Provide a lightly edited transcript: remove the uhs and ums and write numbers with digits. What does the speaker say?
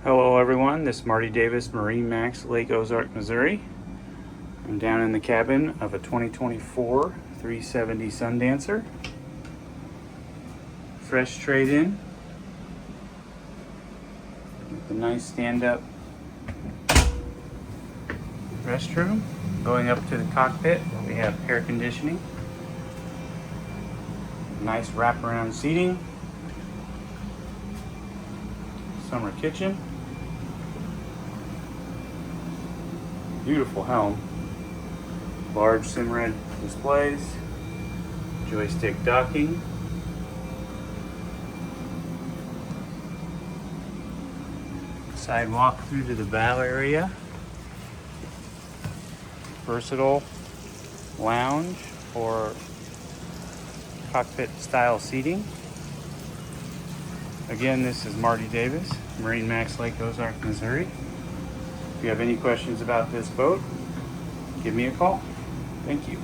Hello everyone, this is Marty Davis, MarineMax, Lake Ozark, Missouri. I'm down in the cabin of a 2024 370 Sundancer. Fresh trade-in with a nice stand-up restroom. Going up to the cockpit where we have air conditioning. Nice wraparound seating. Summer kitchen. Beautiful helm. Large Simrad displays. Joystick docking. Sidewalk through to the bow area. Versatile lounge for cockpit style seating. Again, this is Marty Davis, MarineMax, Lake Ozark, Missouri. If you have any questions about this boat, give me a call. Thank you.